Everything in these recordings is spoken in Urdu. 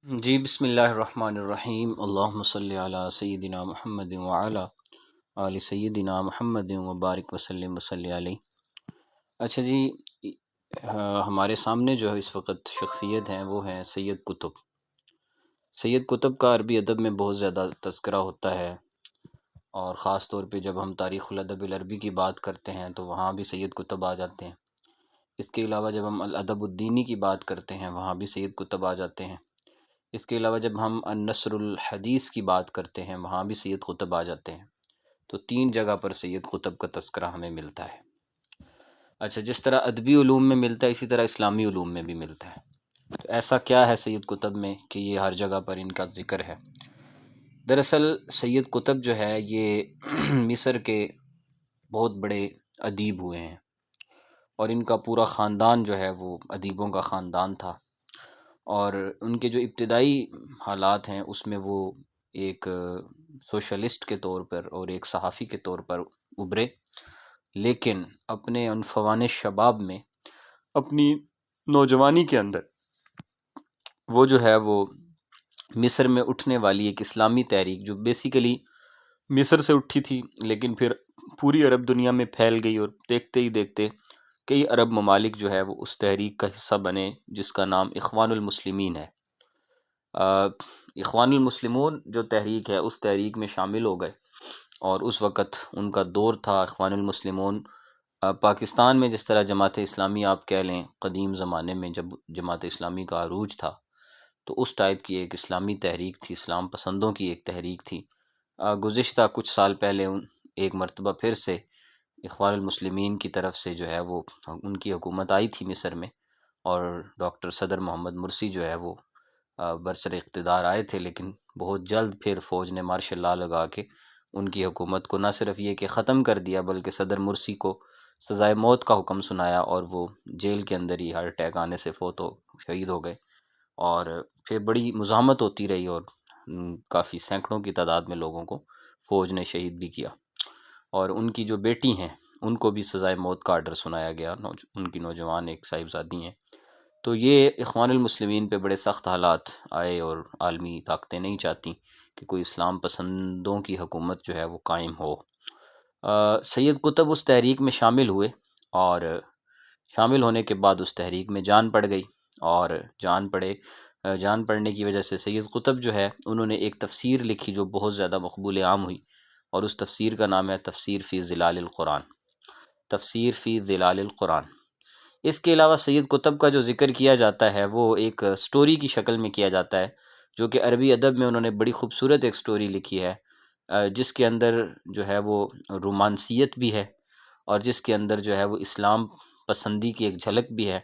جی بسم اللہ الرحمن الرحیم، اللہم صلی علی سیدنا محمد وعلی آل سیدنا محمد وبارک وسلم وصلی علیہ۔ اچھا جی، ہمارے سامنے جو ہے اس وقت شخصیت ہیں وہ ہیں سید قطب۔ سید قطب کا عربی ادب میں بہت زیادہ تذکرہ ہوتا ہے، اور خاص طور پہ جب ہم تاریخ الادب العربی کی بات کرتے ہیں تو وہاں بھی سید قطب آ جاتے ہیں۔ اس کے علاوہ جب ہم الادب الدینی کی بات کرتے ہیں وہاں بھی سید قطب آ جاتے ہیں۔ اس کے علاوہ جب ہم النصر الحدیث کی بات کرتے ہیں وہاں بھی سید قطب آ جاتے ہیں۔ تو 3 جگہ پر سید قطب کا تذکرہ ہمیں ملتا ہے۔ اچھا، جس طرح ادبی علوم میں ملتا ہے اسی طرح اسلامی علوم میں بھی ملتا ہے۔ تو ایسا کیا ہے سید قطب میں کہ یہ ہر جگہ پر ان کا ذکر ہے؟ دراصل سید قطب جو ہے یہ مصر کے بہت بڑے ادیب ہوئے ہیں، اور ان کا پورا خاندان جو ہے وہ ادیبوں کا خاندان تھا، اور ان کے جو ابتدائی حالات ہیں اس میں وہ ایک سوشلسٹ کے طور پر اور ایک صحافی کے طور پر ابھرے، لیکن اپنے عنفوان شباب میں، اپنی نوجوانی کے اندر، وہ جو ہے وہ مصر میں اٹھنے والی ایک اسلامی تحریک جو بیسیکلی مصر سے اٹھی تھی لیکن پھر پوری عرب دنیا میں پھیل گئی، اور دیکھتے ہی دیکھتے کئی عرب ممالک جو ہے وہ اس تحریک کا حصہ بنے، جس کا نام اخوان المسلمین ہے۔ اخوان المسلمون جو تحریک ہے اس تحریک میں شامل ہو گئے، اور اس وقت ان کا دور تھا اخوان المسلمون۔ پاکستان میں جس طرح جماعت اسلامی آپ کہہ لیں، قدیم زمانے میں جب جماعت اسلامی کا عروج تھا تو اس ٹائپ کی ایک اسلامی تحریک تھی، اسلام پسندوں کی ایک تحریک تھی۔ گزشتہ کچھ سال پہلے ایک مرتبہ پھر سے اخوان المسلمین کی طرف سے جو ہے وہ ان کی حکومت آئی تھی مصر میں، اور ڈاکٹر صدر محمد مرسی جو ہے وہ برسر اقتدار آئے تھے، لیکن بہت جلد پھر فوج نے مارشل لا لگا کے ان کی حکومت کو نہ صرف یہ کہ ختم کر دیا بلکہ صدر مرسی کو سزائے موت کا حکم سنایا، اور وہ جیل کے اندر ہی ہارٹ اٹیک آنے سے شہید ہو گئے۔ اور پھر بڑی مزاحمت ہوتی رہی، اور کافی سینکڑوں کی تعداد میں لوگوں کو فوج نے شہید بھی کیا، اور ان کی جو بیٹی ہیں ان کو بھی سزائے موت کا آرڈر سنایا گیا، ان کی نوجوان ایک صاحبزادی ہیں۔ تو یہ اخوان المسلمین پہ بڑے سخت حالات آئے، اور عالمی طاقتیں نہیں چاہتی کہ کوئی اسلام پسندوں کی حکومت جو ہے وہ قائم ہو۔ سید قطب اس تحریک میں شامل ہوئے، اور شامل ہونے کے بعد اس تحریک میں جان پڑ گئی، اور جان پڑنے کی وجہ سے سید قطب جو ہے انہوں نے ایک تفسیر لکھی جو بہت زیادہ مقبول عام ہوئی، اور اس تفسیر کا نام ہے تفسیر فی ظلال القرآن۔ تفسیر فی ظلال القرآن۔ اس کے علاوہ سید قطب کا جو ذکر کیا جاتا ہے وہ ایک سٹوری کی شکل میں کیا جاتا ہے، جو کہ عربی ادب میں انہوں نے بڑی خوبصورت ایک سٹوری لکھی ہے، جس کے اندر جو ہے وہ رومانسیت بھی ہے، اور جس کے اندر جو ہے وہ اسلام پسندی کی ایک جھلک بھی ہے،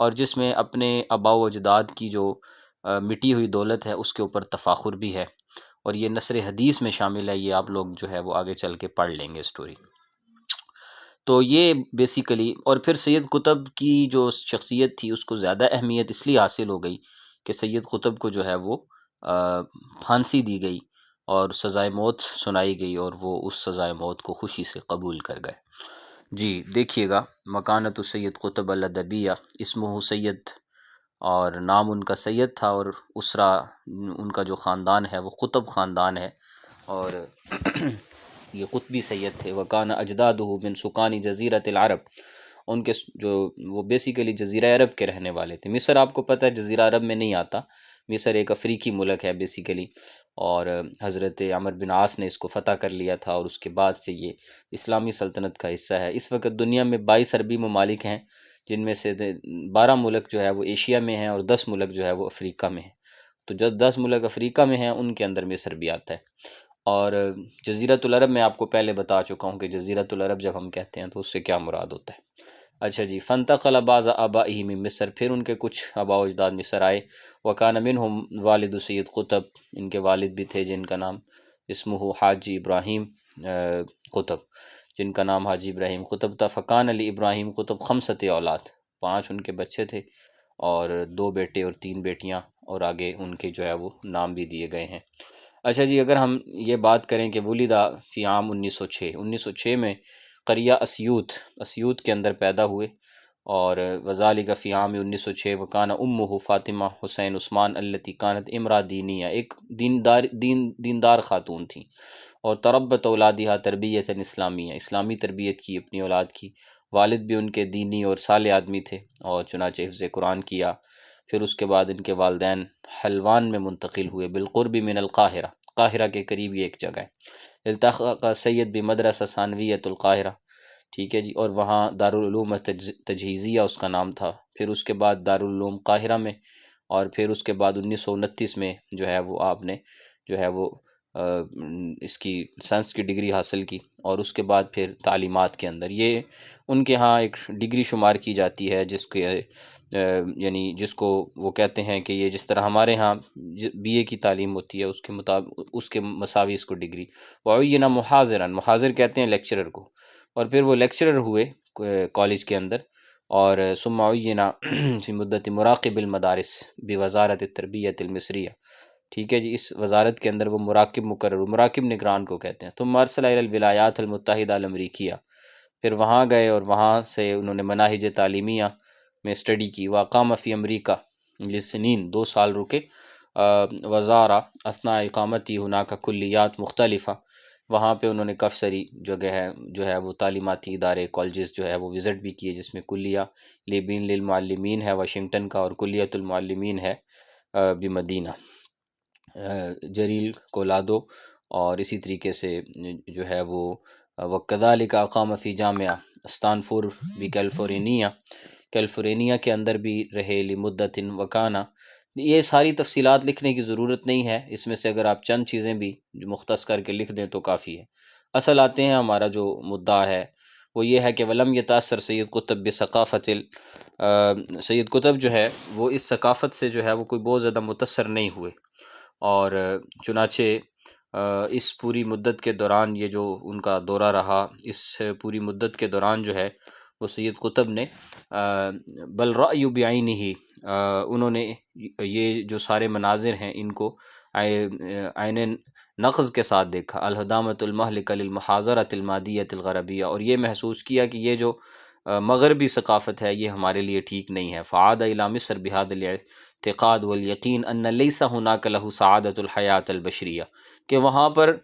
اور جس میں اپنے آباء و اجداد کی جو مٹی ہوئی دولت ہے اس کے اوپر تفاخر بھی ہے، اور یہ نثر حدیث میں شامل ہے۔ یہ آپ لوگ جو ہے وہ آگے چل کے پڑھ لیں گے سٹوری۔ تو یہ بیسیکلی، اور پھر سید قطب کی جو شخصیت تھی اس کو زیادہ اہمیت اس لیے حاصل ہو گئی کہ سید قطب کو جو ہے وہ پھانسی دی گئی اور سزائے موت سنائی گئی، اور وہ اس سزائے موت کو خوشی سے قبول کر گئے۔ جی دیکھیے گا، مکانت سید قطب الادبیہ، اسمہ سید، اور نام ان کا سید تھا، اور اسرا ان کا جو خاندان ہے وہ قطب خاندان ہے، اور یہ قطبی سید تھے۔ وکان اجدادہ من سکان جزیرۃ العرب، ان کے جو وہ بیسیکلی جزیرہ عرب کے رہنے والے تھے۔ مصر آپ کو پتہ ہے جزیرہ عرب میں نہیں آتا، مصر ایک افریقی ملک ہے بیسیکلی، اور حضرت عمر بن عاص نے اس کو فتح کر لیا تھا، اور اس کے بعد سے یہ اسلامی سلطنت کا حصہ ہے۔ اس وقت دنیا میں 22 عربی ممالک ہیں، جن میں سے 12 ملک جو ہے وہ ایشیا میں ہیں، اور 10 ملک جو ہے وہ افریقہ میں ہیں۔ تو جو 10 ملک افریقہ میں ہیں ان کے اندر مصر بھی آتا ہے۔ اور جزیرۃ العرب میں آپ کو پہلے بتا چکا ہوں کہ جزیرۃ العرب جب ہم کہتے ہیں تو اس سے کیا مراد ہوتا ہے۔ اچھا جی، فانتقل بعض آبائہ من مصر، پھر ان کے کچھ آباء و اجداد مصر آئے۔ وکان منہم والد سید قطب، ان کے والد بھی تھے جن کا نام اسمہ حاجی ابراہیم قطب، جن کا نام حاجی ابراہیم قطب تھا۔ فکان علی ابراہیم قطب 5 اولاد، 5 ان کے بچے تھے، اور 2 بیٹے اور 3 بیٹیاں، اور آگے ان کے جو ہے وہ نام بھی دیے گئے ہیں۔ اچھا جی، اگر ہم یہ بات کریں کہ ولدہ فی عام 1906 میں قریہ اسیوط کے اندر پیدا ہوئے، اور وذالک فی عام 1906 وکانہ امہ فاطمہ حسین عثمان التی کانت امرا دینیہ، ایک دیندار خاتون تھیں، اور تربت اولادہ تربیت اسلامیہ، اسلامی تربیت کی اپنی اولاد کی، والد بھی ان کے دینی اور صالح آدمی تھے، اور چنانچہ حفظ قرآن کیا۔ پھر اس کے بعد ان کے والدین حلوان میں منتقل ہوئے، بالقرب من القاہرہ، قاہرہ کے قریب یہ ایک جگہ ہے۔ التحق سید بمدرسہ ثانویۃ القاہرہ، ٹھیک ہے جی، اور وہاں دارالعلوم تجہیزیہ اس کا نام تھا۔ پھر اس کے بعد دارالعلوم قاہرہ میں، اور پھر اس کے بعد 1929 میں جو ہے وہ آپ نے جو ہے وہ اس کی سائنس کی ڈگری حاصل کی، اور اس کے بعد پھر تعلیمات کے اندر یہ ان کے ہاں ایک ڈگری شمار کی جاتی ہے، جس کے یعنی جس کو وہ کہتے ہیں کہ یہ جس طرح ہمارے ہاں بی اے کی تعلیم ہوتی ہے، اس کے مطابق اس کے مساوی اس کو ڈگری۔ وعینہ محاضراً، محاضر کہتے ہیں لیکچرر کو، اور پھر وہ لیکچرر ہوئے کالج کے اندر، اور ثم عینہ فی مدت مراقب المدارس بوزارت التربیت المصریہ، ٹھیک ہے جی، اس وزارت کے اندر وہ مراقب مقرر، مراقب نگران کو کہتے ہیں۔ ثم ارسل الی الولایات المتحدہ الامریکیہ، پھر وہاں گئے اور وہاں سے انہوں نے مناہج تعلیمیہ میں اسٹڈی کی۔ واقام فی امریکہ لسنین، 2 سال رکے۔ وزارہ اثناء اقامتی ہناک کلیات مختلفہ، وہاں پہ انہوں نے کافی ساری جگہ ہے جو ہے وہ تعلیماتی ادارے کالجز جو ہے وہ وزٹ بھی کیے، جس میں کلیہ لیبین للمعلمین ہے واشنگٹن کا، اور کلیت المعلمین ہے بمدینہ جریل کولادو، اور اسی طریقے سے جو ہے وہ وکذالک اقام فی جامعہ استانفور بھی کیلیفورنیا کے اندر بھی رہے لمدت وکانہ۔ یہ ساری تفصیلات لکھنے کی ضرورت نہیں ہے، اس میں سے اگر آپ چند چیزیں بھی جو مختص کر کے لکھ دیں تو کافی ہے۔ اصل آتے ہیں ہمارا جو مدعا ہے وہ یہ ہے کہ ولم یتاثر سید قطب بثقافت سید قطب جو ہے وہ اس ثقافت سے جو ہے وہ کوئی بہت زیادہ متاثر نہیں ہوئے، اور چنانچہ اس پوری مدت کے دوران یہ جو ان کا دورہ رہا، اس پوری مدت کے دوران جو ہے وہ سید قطب نے بل رأی بعینہ ہی، انہوں نے یہ جو سارے مناظر ہیں ان کو عین نقض کے ساتھ دیکھا، الہدامۃ المہلکہ للمحاضرۃ المادیۃ الغربیہ، اور یہ محسوس کیا کہ یہ جو مغربی ثقافت ہے یہ ہمارے لیے ٹھیک نہیں ہے۔ فعاد الی مصر بہذا الاعتقاد والیقین ان لیس ہناک لہ سعادۃ الحیات البشریہ، کہ وہاں پر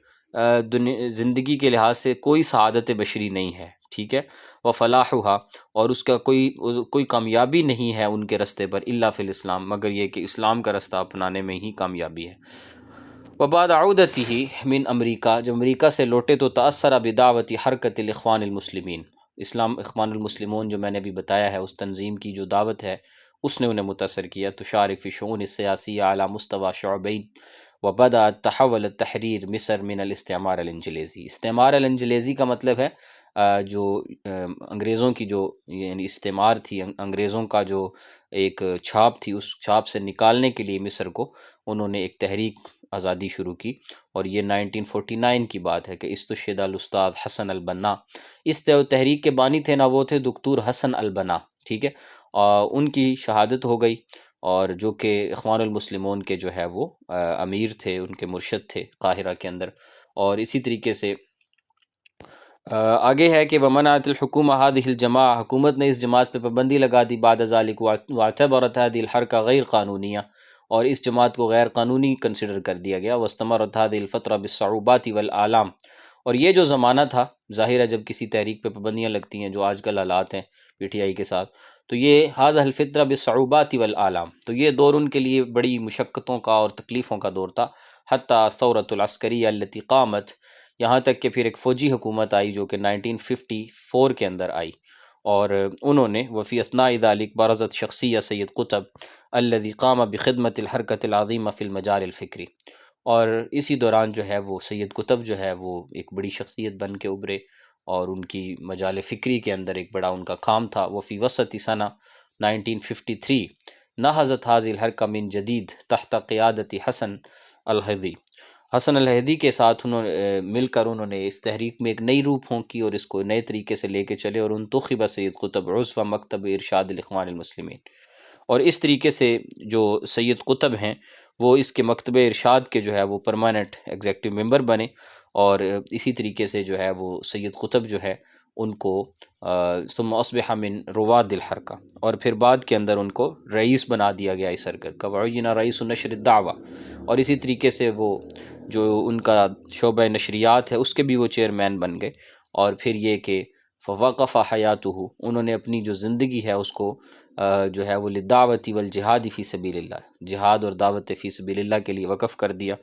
زندگی کے لحاظ سے کوئی سعادت بشری نہیں ہے، ٹھیک ہے، وفلاحھا، اور اس کا کوئی کامیابی نہیں ہے ان کے رستے پر، الا فی الاسلام، مگر یہ کہ اسلام کا رستہ اپنانے میں ہی کامیابی ہے۔ وبعد عودتہ من امریکہ، جب امریکہ سے لوٹے تو تأثر بدعوت حرکت الاخوان المسلمین، اسلام اخوان المسلمون جو میں نے بھی بتایا ہے اس تنظیم کی جو دعوت ہے اس نے انہیں متاثر کیا۔ تشارک فی الشؤون السیاسیہ علی مستوی شعبین، وبدأ تحول التحریر مصر من الاستعمار الانجلیزی، استعمار الانجلیزی کا مطلب ہے جو انگریزوں کی جو یعنی استعمار تھی، انگریزوں کا جو ایک چھاپ تھی، اس چھاپ سے نکالنے کے لیے مصر کو انہوں نے ایک تحریک آزادی شروع کی، اور یہ 1949 کی بات ہے کہ استشہد الاستاذ حسن البنا، اس تحریک کے بانی تھے نا وہ تھے دکتور حسن البنا، ٹھیک ہے، ان کی شہادت ہو گئی، اور جو کہ اخوان المسلمون کے جو ہے وہ امیر تھے، ان کے مرشد تھے قاہرہ کے اندر۔ اور اسی طریقے سے آگے ہے کہ ومنعت الحکومہ هذه الجماعة، حکومت نے اس جماعت پہ پابندی لگا دی، بعد ذلك واعتبرت هذه الحركة غیر قانونیہ، اور اس جماعت کو غیر قانونی کنسیڈر کر دیا گیا۔ واستمرت هذه الفترة بالصعوبات والآلام، اور یہ جو زمانہ تھا، ظاہر ہے جب کسی تحریک پہ پابندیاں لگتی ہیں جو آج کل حالات ہیں پی ٹی آئی کے ساتھ، تو یہ هذه الفترة بالصعوبات والآلام، تو یہ دور ان کے لیے بڑی مشقتوں کا اور تکلیفوں کا دور تھا۔ حتی الثورة العسکریہ التي قامت، یہاں تک کہ پھر ایک فوجی حکومت آئی جو کہ 1954 کے اندر آئی، اور انہوں نے وفی اثناء ذلك برزت شخصیہ سید قطب الذي قام بخدمت الحرکت العظیمہ فی المجال الفکری، اور اسی دوران جو ہے وہ سید قطب جو ہے وہ ایک بڑی شخصیت بن کے ابھرے، اور ان کی مجال فکری کے اندر ایک بڑا ان کا کام تھا۔ وفی وسط سنہ 1953 نہضت هذه الحرکہ من جدید تحت قیادت حسن الہدی، حسن الہدی کے ساتھ مل کر انہوں نے اس تحریک میں ایک نئی روح پھونکی اور اس کو نئے طریقے سے لے کے چلے، اور انتخب سید قطب عضو مکتب ارشاد الاخوان المسلمین، اور اس طریقے سے جو سید قطب ہیں وہ اس کے مکتب ارشاد کے جو ہے وہ پرماننٹ ایگزیکٹو ممبر بنے، اور اسی طریقے سے جو ہے وہ سید قطب جو ہے ان کو ثم اصبح من رواد الحرکہ، اور پھر بعد کے اندر ان کو رئیس بنا دیا گیا اس حرکت کا، وعین رئیس نشر الدعوہ، اور اسی طریقے سے وہ جو ان کا شعبہ نشریات ہے اس کے بھی وہ چیئرمین بن گئے۔ اور پھر یہ کہ فوقف حیاتہ، انہوں نے اپنی جو زندگی ہے اس کو جو ہے وہ للدعوت والجہاد فی سبیل اللہ، جہاد اور دعوت فی سبیل اللہ کے لیے وقف کر دیا۔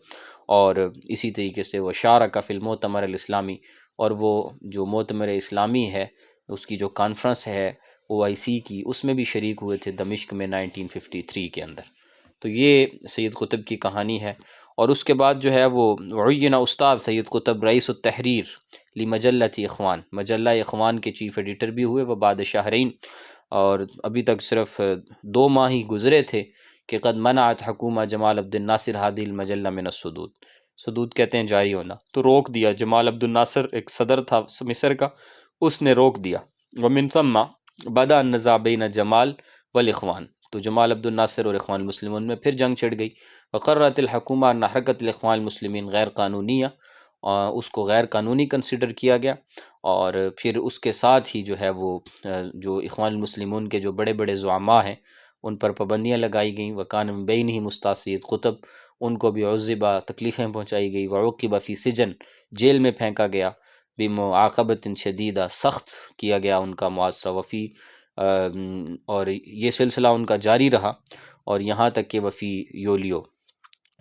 اور اسی طریقے سے وہ شارک فی المؤتمر الاسلامی، اور وہ جو مؤتمر اسلامی ہے اس کی جو کانفرنس ہے OIC کی، اس میں بھی شریک ہوئے تھے دمشق میں 1953 کے اندر۔ تو یہ سید قطب کی کہانی ہے۔ اور اس کے بعد جو ہے وہ عین استاد سید قطب رئیس التحریر لمجلۃ اخوان، مجلہ اخوان کے چیف ایڈیٹر بھی ہوئے وہ بعد شہرین، اور ابھی تک صرف 2 ماہ ہی گزرے تھے کہ قد منعت حکومہ جمال عبد الناصر ہادی المجلہ من الصدود، صدود کہتے ہیں جاری ہونا، تو روک دیا۔ جمال عبد الناصر ایک صدر تھا مصر کا، اس نے روک دیا۔ ومن ثم بدا النزاع بین جمال والاخوان، تو جمال عبد الناصر اور اخوان المسلمون میں پھر جنگ چھڑ گئی۔ وقررت الحکومہ ان حرکت الاخوان المسلمین غیر قانونیہ، اس کو غیر قانونی کنسیڈر کیا گیا، اور پھر اس کے ساتھ ہی جو ہے وہ جو اخوان المسلمون کے جو بڑے بڑے زعماء ہیں ان پر پابندیاں لگائی گئیں۔ وکان من بینہم استاد سید قطب، ان کو بھی عذبہ، تکلیفیں پہنچائی گئی، وعوقب فی سجن، جیل میں پھینکا گیا، بمعاقبۃ شدیدہ، سخت کیا گیا ان کا معاشرہ، وفی اور یہ سلسلہ ان کا جاری رہا، اور یہاں تک کہ وفی یولیو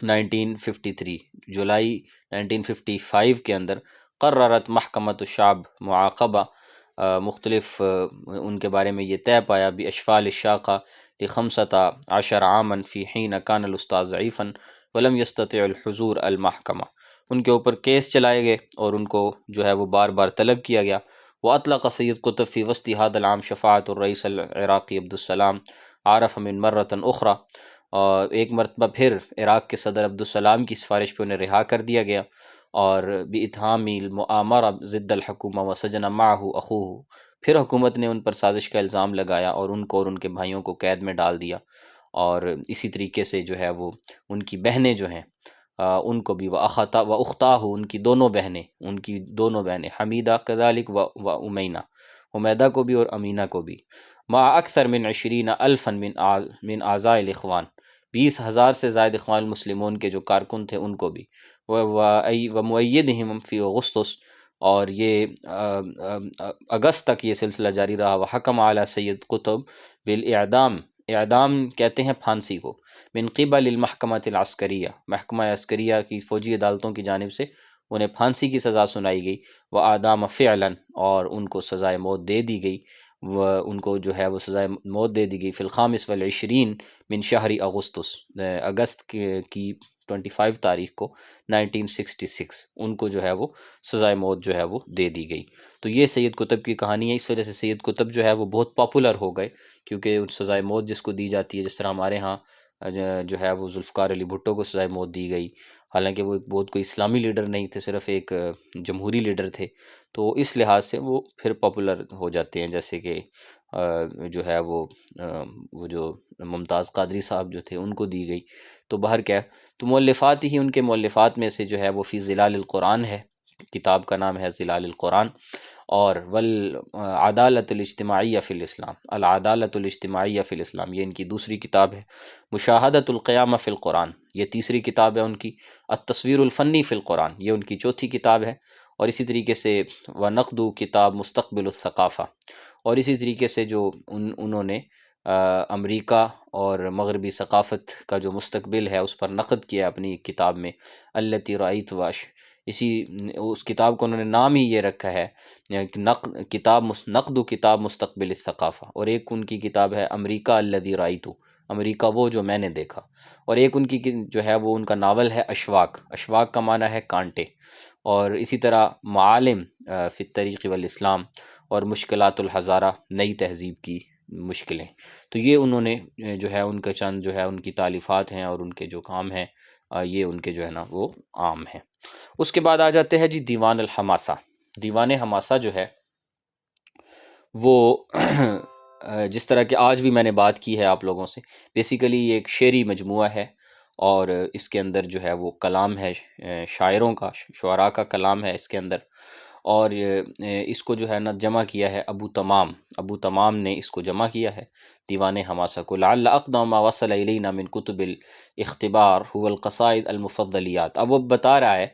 1953 جولائی 1955 کے اندر قررت محکمۃ الشعب معاقبہ، مختلف ان کے بارے میں یہ طے پایا باشفال الشاقہ ل15 عاما فی حین کان الاستاذ ضعیفا ولم یستطع الحضور المحکمہ، ان کے اوپر کیس چلائے گئے اور ان کو جو ہے وہ بار بار طلب کیا گیا۔ واطلق سید قطب فی وسط هذا العام شفاعت الرئیس العراقی عبدالسلام عارف من مرۃ اخرى، اور ایک مرتبہ پھر عراق کے صدر عبدالسلام کی سفارش پہ انہیں رہا کر دیا گیا، اور باتہام المؤامرہ ضد الحکومہ وسجن معہ اخوہ، پھر حکومت نے ان پر سازش کا الزام لگایا اور ان کو اور ان کے بھائیوں کو قید میں ڈال دیا۔ اور اسی طریقے سے جو ہے وہ ان کی بہنیں جو ہیں ان کو بھی واختاہ، ان کی دونوں بہنیں حمیدہ کذالک و امینا، حمیدہ کو بھی اور امینہ کو بھی، مع اکثر من 20,000 من اعضاء الاخوان، 20,000 سے زائد اخوان المسلمون کے جو کارکن تھے ان کو بھی، ومؤیدہم فی اغسطس، اور یہ اگست تک یہ سلسلہ جاری رہا۔ وحکم علی سید قطب بالاعدام، اعدام کہتے ہیں پھانسی کو، من قبل المحکمۃ العسکریہ، محکمہ عسکریہ کی فوجی عدالتوں کی جانب سے انہیں پھانسی کی سزا سنائی گئی، وآدام فعلا، اور ان کو سزائے موت دے دی گئی، ان کو جو ہے وہ سزائے موت دے دی گئی، فی الخامس والعشرین من شہر اغسطس، اگست کی 25 تاریخ کو 1966 ان کو جو ہے وہ سزائے موت جو ہے وہ دے دی گئی۔ تو یہ سید قطب کی کہانی ہے۔ اس وجہ سے سید قطب جو ہے وہ بہت پاپولر ہو گئے، کیونکہ سزائے موت جس کو دی جاتی ہے، جس طرح ہمارے ہاں جو ہے وہ ذوالفقار علی بھٹو کو سزائے موت دی گئی، حالانکہ وہ ایک بہت کوئی اسلامی لیڈر نہیں تھے، صرف ایک جمہوری لیڈر تھے، تو اس لحاظ سے وہ پھر پاپولر ہو جاتے ہیں۔ جیسے کہ جو ہے وہ جو ممتاز قادری صاحب جو تھے ان کو دی گئی۔ تو بہر کیا، تو مؤلفات ہی ان کے مؤلفات میں سے جو ہے وہ فی ظلال القرآن ہے، کتاب کا نام ہے ظلال القرآن، اور والعدالت الاجتماعیہ فی الاسلام، العدالت الاجتماعیہ فی الاسلام، یہ ان کی دوسری کتاب ہے۔ مشاہدۃ القیامہ فی القرآن، یہ تیسری کتاب ہے ان کی۔ التصویر الفنی فی القرآن، یہ ان کی چوتھی کتاب ہے۔ اور اسی طریقے سے ونقد کتاب مستقبل الثقافہ، اور اسی طریقے سے جو انہوں نے امریکہ اور مغربی ثقافت کا جو مستقبل ہے اس پر نقد کیا اپنی کتاب میں، التی رأیت واش، اس کتاب کو انہوں نے نام ہی یہ رکھا ہے نقد کتاب مستقبل الثقافہ، اور ایک ان کی کتاب ہے امریکہ الذی رأیت، امریکہ وہ جو میں نے دیکھا، اور ایک ان کی جو ہے وہ ان کا ناول ہے اشواق، اشواق کا معنی ہے کانٹے، اور اسی طرح معالم فی الطریق والاسلام، اور مشکلات الحضارہ، نئی تہذیب کی مشکلیں۔ تو یہ انہوں نے جو ہے ان کا چند جو ہے ان کی تالیفات ہیں اور ان کے جو کام ہیں یہ ان کے جو ہے نا وہ عام ہیں۔ اس کے بعد آ جاتے ہیں جی دیوان الحماسہ۔ دیوان حماسہ جو ہے وہ جس طرح کہ آج بھی میں نے بات کی ہے آپ لوگوں سے، بیسیکلی یہ ایک شعری مجموعہ ہے، اور اس کے اندر جو ہے وہ کلام ہے شاعروں کا، شعراء کا کلام ہے اس کے اندر، اور اس کو جو ہے نا جمع کیا ہے ابو تمام نے اس کو جمع کیا ہے دیوان حماسہ کو. لعل اقدم ما وصل الینا من کتب الاختبار هو القصائد المفضلیات. اب وہ بتا رہا ہے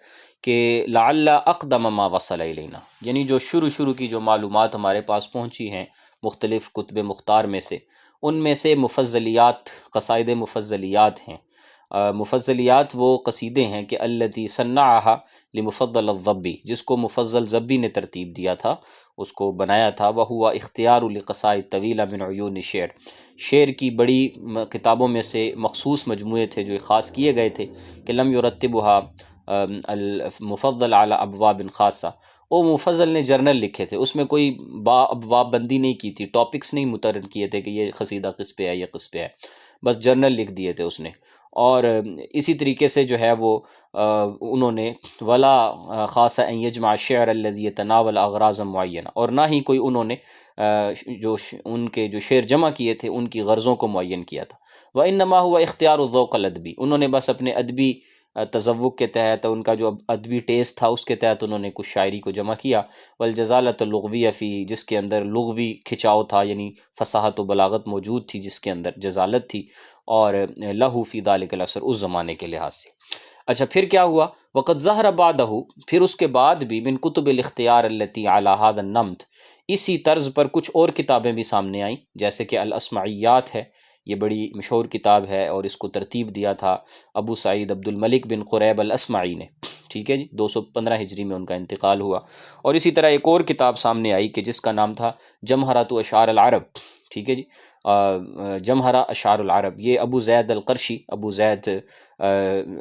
کہ لعل اقدم ما وصل الینا، یعنی جو شروع کی جو معلومات ہمارے پاس پہنچی ہیں مختلف کتب مختار میں سے، ان میں سے مفضلیات، قصائد مفضلیات ہیں. مفضلیات وہ قصیدے ہیں کہ التی صنعہا لمفضل الضبی، جس کو مفضل ضبی نے ترتیب دیا تھا، اس کو بنایا تھا. وہوا اختیار لقصائد طویلہ من عیون الشعر، شعر کی بڑی کتابوں میں سے مخصوص مجموعے تھے جو خاص کیے گئے تھے کہ لم یرتبها المفضل علی ابواب خاصہ. وہ مفضل نے جرنل لکھے تھے، اس میں کوئی ابواب بندی نہیں کی تھی، ٹاپکس نہیں متعین کیے تھے کہ یہ قصیدہ کس پہ ہے یہ کس پہ ہے، بس جرنل لکھ دیے تھے اس نے. اور اسی طریقے سے جو ہے وہ انہوں نے ولا خاصہ ان یجمع الشعر الذي يتناول اغراض معینہ، اور نہ ہی کوئی انہوں نے جو ان کے جو شعر جمع کیے تھے ان کی غرضوں کو معین کیا تھا. وانما هو اختیار الذوق الادبی، انہوں نے بس اپنے ادبی تذوق کے تحت، ان کا جو ادبی ٹیسٹ تھا اس کے تحت انہوں نے کچھ شاعری کو جمع کیا. والجزالۃ اللغویہ فی، جس کے اندر لغوی کھچاؤ تھا، یعنی فصاحت و بلاغت موجود تھی جس کے اندر جزالت تھی، اور لہو فی ذلک الاثر، اس زمانے کے لحاظ سے. اچھا پھر کیا ہوا؟ وقد ظہر بعدہ، پھر اس کے بعد بھی من کتب الاختیار التی علی هذا النمط، اسی طرز پر کچھ اور کتابیں بھی سامنے آئیں، جیسے کہ الاسمعیات ہے، یہ بڑی مشہور کتاب ہے اور اس کو ترتیب دیا تھا ابو سعید عبد الملک بن قریب الاسمعی نے، ٹھیک ہے جی، 215 ہجری میں ان کا انتقال ہوا. اور اسی طرح ایک اور کتاب سامنے آئی کہ جس کا نام تھا جمہرۃ اشعار العرب، ٹھیک ہے جی، جمہرہ اشعار العرب، یہ ابو زید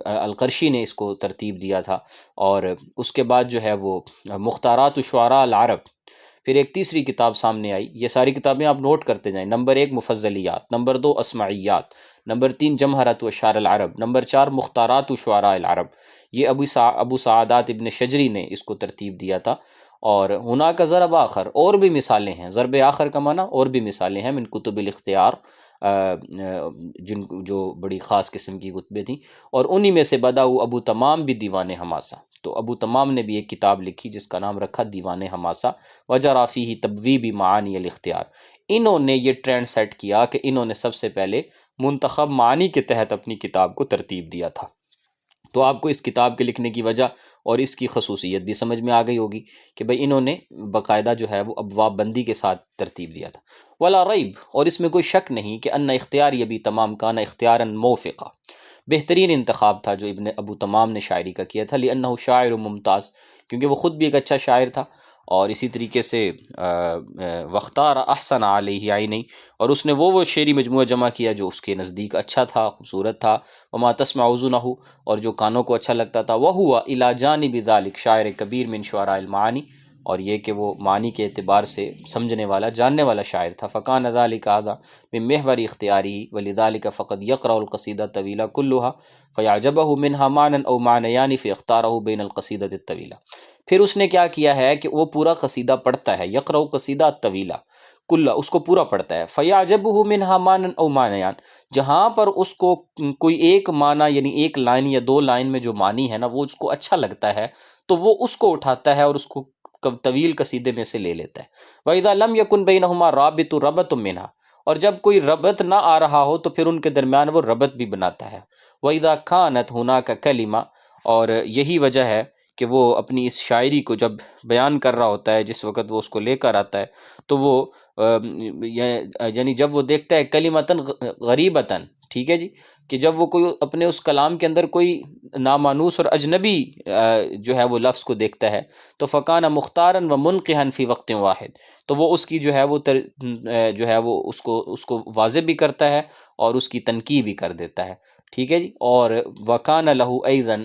القرشی نے اس کو ترتیب دیا تھا. اور اس کے بعد جو ہے وہ مختارات شعراء العرب، پھر ایک تیسری کتاب سامنے آئی. یہ ساری کتابیں آپ نوٹ کرتے جائیں، نمبر 1 مفضلیات، نمبر 2 اسمعیات، نمبر 3 جمہرۃ اشعار العرب، نمبر 4 مختارات شعراء العرب. یہ ابو سعادات ابن شجری نے اس کو ترتیب دیا تھا. اور ہونا کا ضرب آخر، اور بھی مثالیں ہیں، ضرب آخر کا معنی اور بھی مثالیں ہیں من کتب الاختیار، جن جو بڑی خاص قسم کی کتبیں تھیں. اور انہی میں سے بداؤ ابو تمام بھی دیوان حماسہ، تو ابو تمام نے بھی ایک کتاب لکھی جس کا نام رکھا دیوان حماسہ. وجرا فیہ تبویب معانی الاختیار، انہوں نے یہ ٹرینڈ سیٹ کیا کہ انہوں نے سب سے پہلے منتخب معانی کے تحت اپنی کتاب کو ترتیب دیا تھا. تو آپ کو اس کتاب کے لکھنے کی وجہ اور اس کی خصوصیت بھی سمجھ میں آ گئی ہوگی کہ بھئی انہوں نے باقاعدہ جو ہے وہ ابواب بندی کے ساتھ ترتیب دیا تھا. ولا ریب، اور اس میں کوئی شک نہیں کہ ان اختیار یہ بھی تمام کان اختیارا موفقہ، بہترین انتخاب تھا جو ابن ابو تمام نے شاعری کا کیا تھا. لأنہ شاعر ممتاز، کیونکہ وہ خود بھی ایک اچھا شاعر تھا. اور اسی طریقے سے وختار احسن علیہ عینی، اور اس نے وہ شعری مجموعہ جمع کیا جو اس کے نزدیک اچھا تھا، خوبصورت تھا. وما تسمع اذنہ، اور جو کانوں کو اچھا لگتا تھا. وہو الی جانب ذلک شاعر کبیر من شعراء المعانی، اور یہ کہ وہ معنی کے اعتبار سے سمجھنے والا، جاننے والا شاعر تھا. فکان ذلک هذا من محور اختیاری ولذلك فقد يقرأ القصیدہ طویلہ كلها فيعجبه منها معنى او معنیان فاختاره بین القصیدۃ الطویلہ. پھر اس نے کیا کیا ہے کہ وہ پورا قصیدہ پڑھتا ہے، یقرأ قصیدہ طویلہ کلہ، اس کو پورا پڑھتا ہے. فیعجبہ منها معنى او معنیان، جہاں پر اس کو کوئی ایک معنی یعنی ایک لائن یا 2 لائن میں جو معنی ہے نا وہ اس کو اچھا لگتا ہے تو وہ اس کو اٹھاتا ہے اور اس کو طویل قصیدے میں سے لے لیتا ہے. وَإِذَا لَمْ يَكُنْ بَيْنَهُمَا رَابِطٌ رَبَطٌ مِنْهَا، اور جب کوئی ربط نہ آ رہا ہو تو پھر ان کے درمیان وہ ربط بھی بناتا ہے. وَإِذَا كَانَتْ هُنَاكَ كَلِمَةٌ، اور یہی وجہ ہے کہ وہ اپنی اس شاعری کو جب بیان کر رہا ہوتا ہے، جس وقت وہ اس کو لے کر آتا ہے تو وہ یعنی جب وہ دیکھتا ہے کلمتن غریبتن، ٹھیک ہے جی، کہ جب وہ کوئی اپنے اس کلام کے اندر کوئی نامانوس اور اجنبی جو ہے وہ لفظ کو دیکھتا ہے تو فکان مختارن و منقحن فی وقت واحد، تو وہ اس کی جو ہے وہ جو ہے وہ اس کو واضح بھی کرتا ہے اور اس کی تنقیح بھی کر دیتا ہے، ٹھیک ہے جی. اور وکان لہ ایضا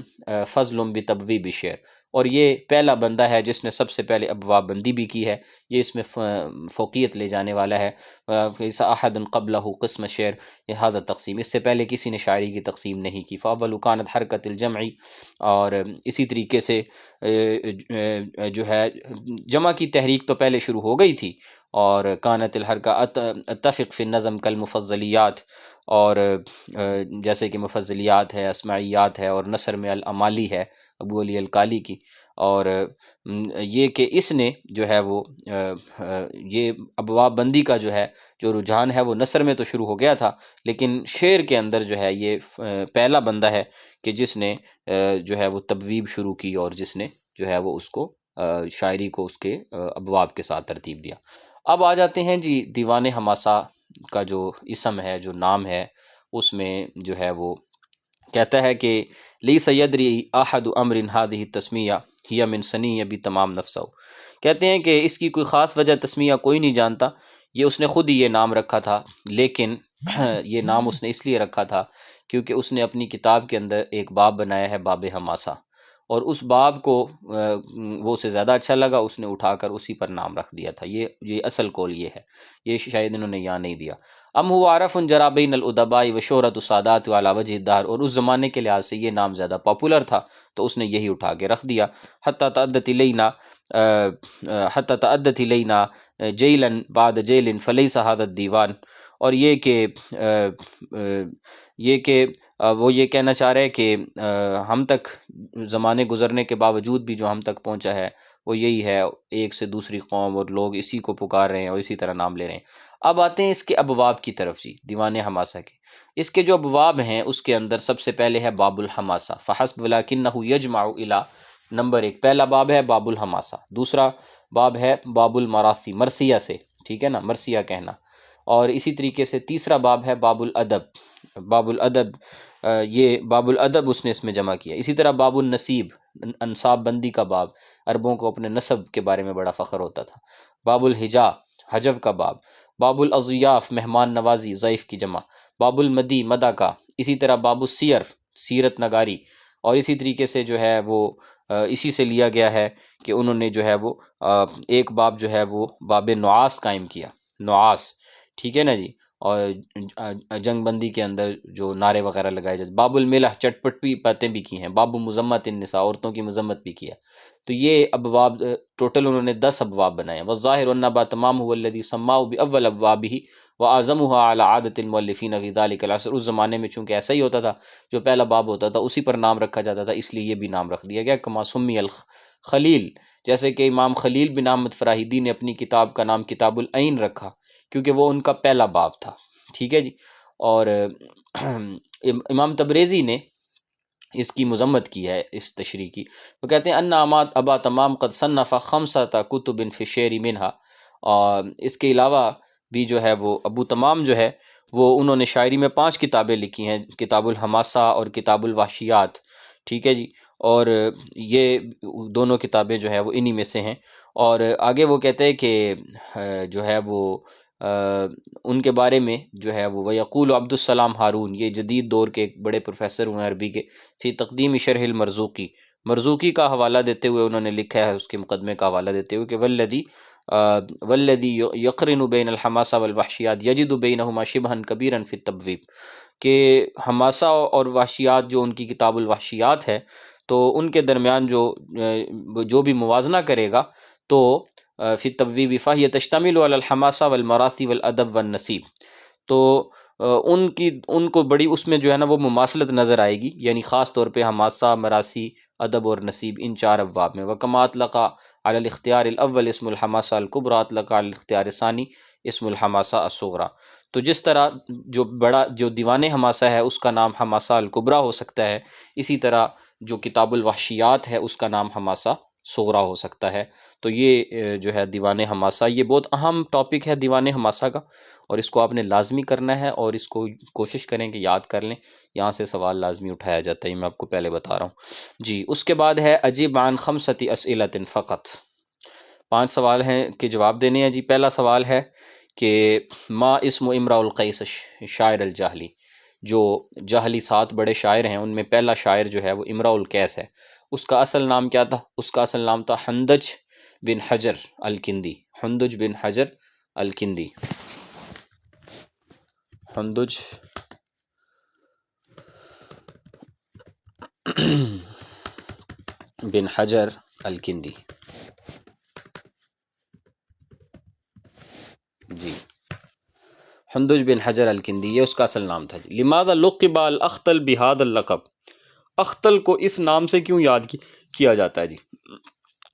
فضل بتبویب الشعر، اور یہ پہلا بندہ ہے جس نے سب سے پہلے ابواب بندی بھی کی ہے، یہ اس میں فوقیت لے جانے والا ہے. احد قبلہ قسم شعر، لہذا تقسیم، اس سے پہلے کسی نے شاعری کی تقسیم نہیں کی. فاول کانت حرکت الجمعی، اور اسی طریقے سے جو ہے جمع کی تحریک تو پہلے شروع ہو گئی تھی. اور کانت الحرکہ اتفق فی النظم کالمفضلیات، اور جیسے کہ مفضلیات ہے، اسمعیات ہے، اور نثر میں الامالی ہے ابو علی الکالی کی. اور یہ کہ اس نے جو ہے وہ یہ ابواب بندی کا جو رجحان ہے وہ نثر میں تو شروع ہو گیا تھا، لیکن شعر کے اندر جو ہے یہ پہلا بندہ ہے کہ جس نے جو ہے وہ تبویب شروع کی، اور جس نے جو ہے وہ اس کو شاعری کو اس کے ابواب کے ساتھ ترتیب دیا۔ اب آ جاتے ہیں جی دیوان حماسہ کا جو اسم ہے، جو نام ہے، اس میں جو ہے وہ کہتا ہے کہ لی سیدری احد امر هذه التسمیہ ہی من سنی ابھی تمام نفسہ، کہتے ہیں کہ اس کی کوئی خاص وجہ تسمیہ کوئی نہیں جانتا، یہ اس نے خود ہی یہ نام رکھا تھا، لیکن یہ نام اس نے اس لیے رکھا تھا کیونکہ اس نے اپنی کتاب کے اندر ایک باب بنایا ہے، باب حماسہ، اور اس باب کو وہ اسے زیادہ اچھا لگا، اس نے اٹھا کر اسی پر نام رکھ دیا تھا۔ یہ اصل قول یہ ہے، یہ شاید انہوں نے یہاں نہیں دیا۔ ام هو عارف جرا بین الادباء و شہرت السادات علی وجہ الدہر، اور اس زمانے کے لحاظ سے یہ نام زیادہ پاپولر تھا تو اس نے یہی اٹھا کے رکھ دیا۔ حتی تعدت الینا جیلا بعد جیل فلیس هذا الدیوان، اور یہ کہ وہ یہ کہنا چاہ رہے کہ ہم تک زمانے گزرنے کے باوجود بھی جو ہم تک پہنچا ہے وہ یہی ہے، ایک سے دوسری قوم اور لوگ اسی کو پکار رہے ہیں اور اسی طرح نام لے رہے ہیں۔ اب آتے ہیں اس کے ابواب کی طرف جی، دیوان حماسہ کے اس کے جو ابواب ہیں اس کے اندر سب سے پہلے ہے باب الحماسہ، فحسب ولکنہ یجمع الی، نمبر ایک پہلا باب ہے باب الحماسہ، دوسرا باب ہے باب المراثی، مرثیہ سے، ٹھیک ہے نا، مرثیہ کہنا، اور اسی طریقے سے تیسرا باب ہے باب الادب، باب الادب یہ باب الادب اس نے اس میں جمع کیا۔ اسی طرح باب النسیب، انصاب بندی کا باب، عربوں کو اپنے نسب کے بارے میں بڑا فخر ہوتا تھا۔ باب الحجا، حجب کا باب، باب الاضیاف، مہمان نوازی، ضیف کی جمع، باب المدی، مدح کا، اسی طرح باب السیر، سیرت نگاری، اور اسی طریقے سے جو ہے وہ اسی سے لیا گیا ہے کہ انہوں نے جو ہے وہ ایک باب جو ہے وہ باب نعاس قائم کیا، نعاس، ٹھیک ہے نا جی، اور جنگ بندی کے اندر جو نعرے وغیرہ لگائے جاتے، باب الملح، چٹپٹ بھی باتیں بھی کی ہیں، باب مذمت النساء، عورتوں کی مذمت بھی کیا۔ تو یہ ابواب ٹوٹل انہوں نے 10 ابواب بنائے ہیں۔ والظاہر ان با تمام هو الذی سماه باول ابوابه واعظمها على عادۃ المؤلفین فی ذلک العصر، اس زمانے میں چونکہ ایسا ہی ہوتا تھا، جو پہلا باب ہوتا تھا اسی پر نام رکھا جاتا تھا، اس لیے یہ بھی نام رکھ دیا گیا، کما سمی الخلیل، جیسے کہ امام خلیل بن احمد فراہیدی نے اپنی کتاب کا نام کتاب العین رکھا کیونکہ وہ ان کا پہلا باب تھا، ٹھیک ہے جی۔ اور امام تبریزی نے اس کی مذمت کی ہے، اس تشریح کی، وہ کہتے ہیں ان ابا تمام قد صنف خمسۃ کتب فی الشعر منہا، اور اس کے علاوہ بھی جو ہے وہ ابو تمام جو ہے وہ انہوں نے شاعری میں 5 کتابیں لکھی ہیں، کتاب الحماسہ اور کتاب الوحشیات، ٹھیک ہے جی، اور یہ دونوں کتابیں جو ہے وہ انہی میں سے ہیں۔ اور آگے وہ کہتے ہیں کہ جو ہے وہ ان کے بارے میں جو ہے وہ ویقول عبد السلام ہارون، یہ جدید دور کے ایک بڑے پروفیسر ہوئے ہیں عربی کے، فی تقدیم شرح المرزوقی، مرزوقی کا حوالہ دیتے ہوئے انہوں نے لکھا ہے، اس کے مقدمے کا حوالہ دیتے ہوئے کہ والذی یقرن بین الحماسہ والوحشیات یجد بینہما شبہا کبیرا فی التبویب، کہ حماسہ اور وحشیات جو ان کی کتاب الوحشیات ہے تو ان کے درمیان جو بھی موازنہ کرے گا تو فی التبویب فہی تشتمل علی الحماسہ والمراثی والادب والنسیب، تو ان کو بڑی اس میں جو ہے نا وہ مماثلت نظر آئے گی، یعنی خاص طور پہ حماسہ، مراثی، ادب اور نسیب، ان 4 ابواب میں۔ وکما اطلق علی الاختیار الاول اسم الحماسہ الکبریٰ اطلق علی الاختیار الثانی اسم الحماسہ الصغریٰ، تو جس طرح جو دیوان حماسہ ہے اس کا نام حماسہ الکبریٰ ہو سکتا ہے، اسی طرح جو کتاب الوحشیات ہے اس کا نام حماسہ صغریٰ ہو سکتا ہے۔ تو یہ جو ہے دیوان حماسہ، یہ بہت اہم ٹاپک ہے دیوان حماسہ کا، اور اس کو آپ نے لازمی کرنا ہے، اور اس کو کوشش کریں کہ یاد کر لیں، یہاں سے سوال لازمی اٹھایا جاتا ہے، میں آپ کو پہلے بتا رہا ہوں جی۔ اس کے بعد ہے اجب عن 5 اسئلۃ فقط، 5 سوال ہیں کہ جواب دینے ہیں جی۔ پہلا سوال ہے کہ ما اسم امراء القیس شاعر الجاہلی، جو جاہلی 7 بڑے شاعر ہیں ان میں پہلا شاعر جو ہے وہ امراء القیس ہے، اس کا اصل نام کیا تھا؟ اس کا اصل نام تھا حندج بن حجر الکندی، حندج بن حجر الکندی، حندج بن حجر الکندی جی، حندج بن حجر الکندی، یہ اس کا اصل نام تھا جی۔ لماذا لقب الاخطل بهذا اللقب، اختل کو اس نام سے کیوں یاد کیا جاتا ہے جی۔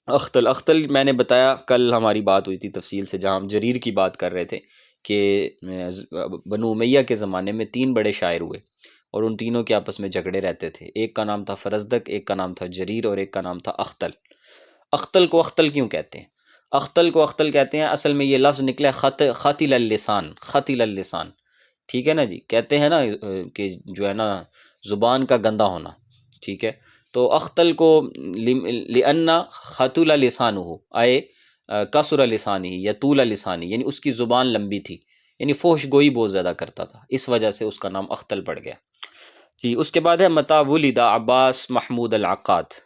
اختل، اختل میں نے بتایا کل ہماری بات ہوئی تھی تفصیل سے جہاں ہم جریر کی بات کر رہے تھے کہ بنو امیہ کے زمانے میں 3 بڑے شاعر ہوئے اور ان تینوں کے آپس میں جھگڑے رہتے تھے، ایک کا نام تھا فرزدق، ایک کا نام تھا جریر اور ایک کا نام تھا اختل۔ اختل کو اختل کیوں کہتے ہیں؟ اختل کو اختل کہتے ہیں، اصل میں یہ لفظ نکلا خطل اللسان، خطل اللسان، ٹھیک ہے نا جی، کہتے ہیں نا کہ جو ہے نا زبان کا گندا ہونا، ٹھیک ہے، تو اختل کو لأن خطل لسانہ آئے کسر لسانی یا طول لسانی، یعنی اس کی زبان لمبی تھی، یعنی فحش گوئی بہت زیادہ کرتا تھا، اس وجہ سے اس کا نام اختل پڑ گیا جی۔ اس کے بعد ہے متا ولد عباس محمود العقاد۔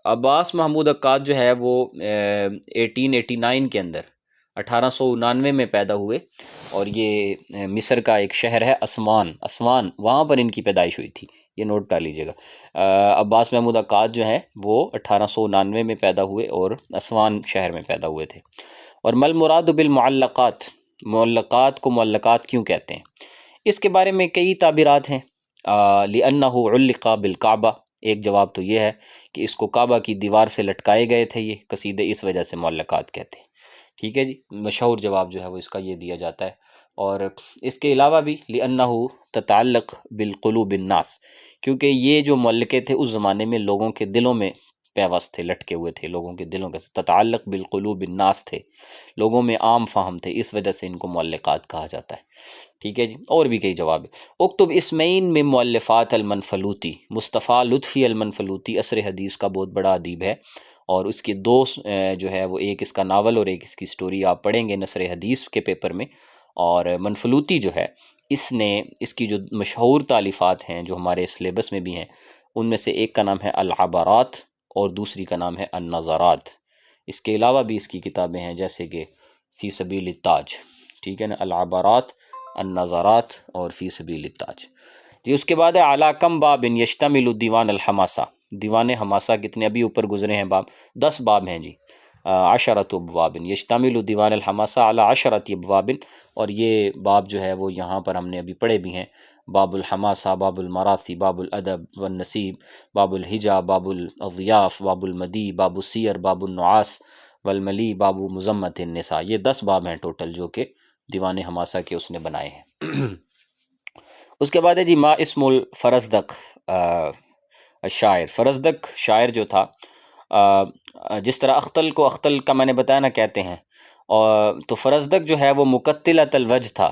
عباس محمود عقاد جو ہے وہ 1889 کے اندر 1899 میں پیدا ہوئے اور یہ مصر کا ایک شہر ہے اسوان، وہاں پر ان کی پیدائش ہوئی تھی، یہ نوٹ کر لیجئے گا۔ عباس محمود عقاد جو ہیں وہ 1899 میں پیدا ہوئے اور اسوان شہر میں پیدا ہوئے تھے۔ اور مل مراد بالمعلقات، معلقات کو معلقات کیوں کہتے ہیں؟ اس کے بارے میں کئی تعبیرات ہیں۔ لأنه علق بالکعبہ، ایک جواب تو یہ ہے کہ اس کو کعبہ کی دیوار سے لٹکائے گئے تھے یہ قصیدے، اس وجہ سے معلقات کہتے ہیں، ٹھیک ہے جی، مشہور جواب جو ہے وہ اس کا یہ دیا جاتا ہے۔ اور اس کے علاوہ بھی لأنه تتعلق بالقلوب الناس، کیونکہ یہ جو معلقے تھے اس زمانے میں لوگوں کے دلوں میں پیوست تھے، لٹکے ہوئے تھے، لوگوں کے دلوں کے تتعلق بالقلوب الناس تھے، لوگوں میں عام فہم تھے، اس وجہ سے ان کو معلقات کہا جاتا ہے، ٹھیک ہے جی۔ اور بھی کئی جواب ہے۔ اکتب اسمین میں مؤلفات المنفلوطی، مصطفیٰ لطفی المنفلوطی عصر حدیث کا بہت بڑا ادیب ہے اور اس کے دو جو ہے وہ ایک اس کا ناول اور ایک اس کی سٹوری آپ پڑھیں گے نثر حدیث کے پیپر میں۔ اور منفلوطی جو ہے اس نے اس کی جو مشہور تالیفات ہیں جو ہمارے سلیبس میں بھی ہیں ان میں سے ایک کا نام ہے العبارات اور دوسری کا نام ہے النظرات۔ اس کے علاوہ بھی اس کی کتابیں ہیں جیسے کہ فی سبیل التاج، ٹھیک ہے نا، العبارات، النظرات اور فی سبیل التاج جی۔ اس کے بعد ہے علی کم باب یشتمل دیوان الحماسہ، دیوان حماسہ کتنے ابھی اوپر گزرے ہیں باب؟ 10 باب ہیں جی، عشرۃ ابواب یشتمل دیوان الحماسہ علی عشرۃ ابواب، اور یہ باب جو ہے وہ یہاں پر ہم نے ابھی پڑھے بھی ہیں، باب الحماسہ، باب المراثی، باب الادب والنسیب، باب الحجا، باب الاضیاف، باب المدی، باب السیر، باب النعاس والملی، باب مذمت النساء، یہ 10 باب ہیں ٹوٹل جو کہ دیوان حماسہ کے اس نے بنائے ہیں۔ اس کے بعد ہے جی ما اسم الفرزدق الشاعر، فرزدق شاعر جو تھا، جس طرح اختل کو اختل کا میں نے بتایا نا کہتے ہیں، اور تو فرزدق جو ہے وہ مقتلۃ الوجہ تھا،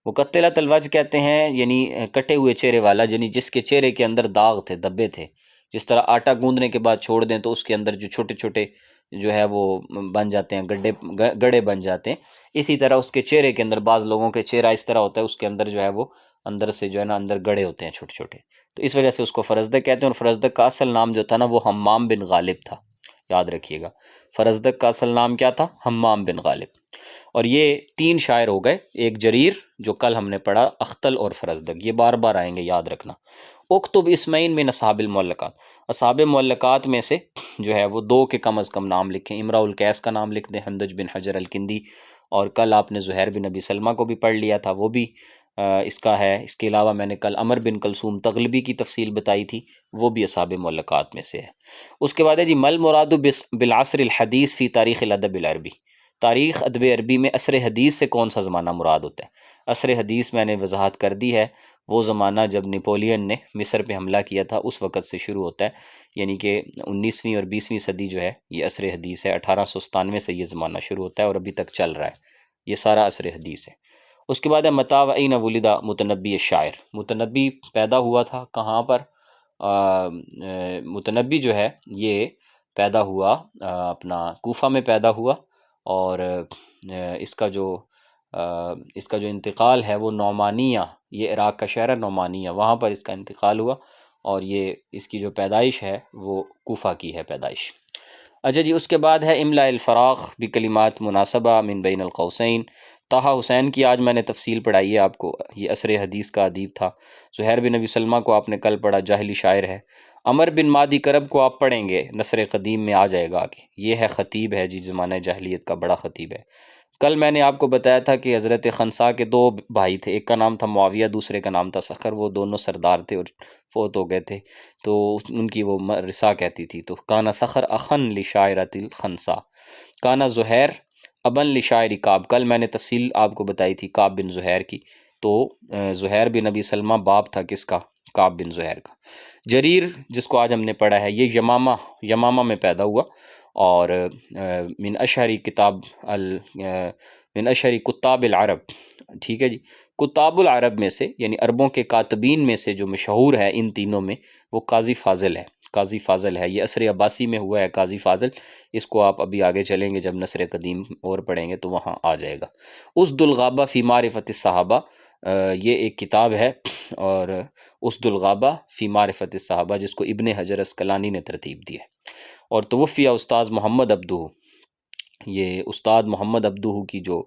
مقتلۃ الوجہ کہتے ہیں یعنی کٹے ہوئے چہرے والا، یعنی جس کے چہرے کے اندر داغ تھے، دبے تھے، جس طرح آٹا گوندنے کے بعد چھوڑ دیں تو اس کے اندر جو چھوٹے چھوٹے جو ہے وہ بن جاتے ہیں گڑے بن جاتے ہیں، اسی طرح اس کے چہرے کے اندر بعض لوگوں کے چہرہ اس طرح ہوتا ہے اس کے اندر جو ہے وہ اندر سے جو ہے نا اندر گڑے ہوتے ہیں چھوٹے چھوٹے، تو اس وجہ سے اس کو فرزدق کہتے ہیں۔ اور فرزدق کا اصل نام جو تھا نا وہ حمام بن غالب تھا، یاد رکھیے گا، فرزدق کا اصل نام کیا تھا؟ حمام بن غالب۔ اور یہ 3 شاعر ہو گئے، ایک جریر جو کل ہم نے پڑھا، اختل اور فرزدق، یہ بار بار آئیں گے، یاد رکھنا۔ اکتب اسمین من اصحاب المعلقات، اصحاب معلقات میں سے جو ہے وہ 2 کے کم از کم نام لکھیں، امراء القیس کا نام لکھ دیں، حندج بن حجر الکندی، اور کل آپ نے زہیر بن ابی سلمہ کو بھی پڑھ لیا تھا، وہ بھی اس کا ہے۔ اس کے علاوہ میں نے کل عمر بن کلثوم تغلبی کی تفصیل بتائی تھی، وہ بھی اصحاب معلقات میں سے ہے۔ اس کے بعد ہے جی مل مراد بالعصر الحدیث فی تاریخ الادب العربی، تاریخ ادب عربی میں عصر حدیث سے کون سا زمانہ مراد ہوتا ہے؟ عصر حدیث میں نے وضاحت کر دی ہے، وہ زمانہ جب نپولین نے مصر پہ حملہ کیا تھا اس وقت سے شروع ہوتا ہے، یعنی کہ 19ویں اور 20ویں صدی جو ہے یہ عصر حدیث ہے، 1897 سے یہ زمانہ شروع ہوتا ہے اور ابھی تک چل رہا ہے، یہ سارا عصر حدیث ہے۔ اس کے بعد ہے متا و این ولد متنبی الشاعر، متنبی پیدا ہوا تھا کہاں پر؟ متنبی جو ہے یہ پیدا ہوا اپنا کوفہ میں پیدا ہوا، اور اس کا جو انتقال ہے وہ نعمانیہ، یہ عراق کا شہر ہے نعمانیہ، وہاں پر اس کا انتقال ہوا، اور یہ اس کی جو پیدائش ہے وہ کوفہ کی ہے پیدائش۔ اچھا جی، اس کے بعد ہے املاء الفراغ بکلمات مناسبہ من بین القوسین، طٰہٰ حسین کی آج میں نے تفصیل پڑھائی ہے آپ کو، یہ عصر حدیث کا ادیب تھا۔ زہیر بن ابی سلمہ کو آپ نے کل پڑھا، جاہلی شاعر ہے۔ عمر بن مادی کرب کو آپ پڑھیں گے، نثر قدیم میں آ جائے گا آگے، یہ ہے خطیب ہے جی، زمانہ جاہلیت کا بڑا خطیب ہے۔ کل میں نے آپ کو بتایا تھا کہ حضرت خنسا کے دو بھائی تھے، ایک کا نام تھا معاویہ، دوسرے کا نام تھا سخر، وہ دونوں سردار تھے اور فوت ہو گئے تھے، تو ان کی وہ رسا کہتی تھی، تو کانا سخر اخن لشاعرۃ الخنسا، کانا زہیر ابن لشاعر کعب. کل میں نے تفصیل آپ کو بتائی تھی کعب بن زہیر کی، تو زہیر بن ابی سلمہ باپ تھا کس کا؟ کعب بن زہیر کا. جریر جس کو آج ہم نے پڑھا ہے، یہ یمامہ میں پیدا ہوا، اور من اشہری کتاب من اشہری کتاب العرب، ٹھیک ہے جی، کتاب العرب میں سے یعنی عربوں کے کاتبین میں سے جو مشہور ہے ان تینوں میں، وہ قاضی فاضل ہے. قاضی فاضل ہے، یہ عصر عباسی میں ہوا ہے قاضی فاضل. اس کو آپ ابھی آگے چلیں گے جب نصر قدیم اور پڑھیں گے تو وہاں آ جائے گا. اسد الغابہ فی معرفت الصحابہ، یہ ایک کتاب ہے، اور اسد الغابہ فی معرفت الصحابہ جس کو ابن حجر اسقلانی نے ترتیب دی ہے. اور توفیہ استاذ محمد عبدہ، یہ استاد محمد عبدہ کی جو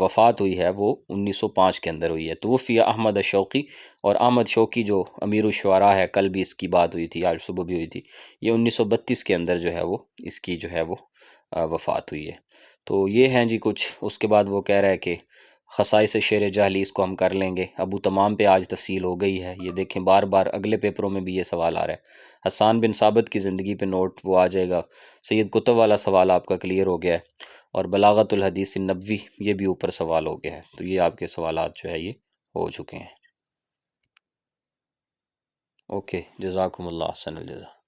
وفات ہوئی ہے وہ 1905 کے اندر ہوئی ہے. توفیہ احمد شوقی، اور احمد شوقی جو امیر الشعراء ہے، کل بھی اس کی بات ہوئی تھی، آج صبح بھی ہوئی تھی، یہ 1932 کے اندر جو ہے وہ اس کی جو ہے وہ وفات ہوئی ہے. تو یہ ہیں جی کچھ. اس کے بعد وہ کہہ رہا ہے کہ خصائص شعر جاہلی، اس کو ہم کر لیں گے. ابو تمام پہ آج تفصیل ہو گئی ہے، یہ دیکھیں بار بار اگلے پیپروں میں بھی یہ سوال آ رہا ہے. حسان بن ثابت کی زندگی پہ نوٹ وہ آ جائے گا. سید قطب والا سوال آپ کا کلیئر ہو گیا ہے، اور بلاغت الحدیث النبوی یہ بھی اوپر سوال ہو گیا ہے. تو یہ آپ کے سوالات جو ہے یہ ہو چکے ہیں. اوکے، جزاکم اللہ، احسن الجزا.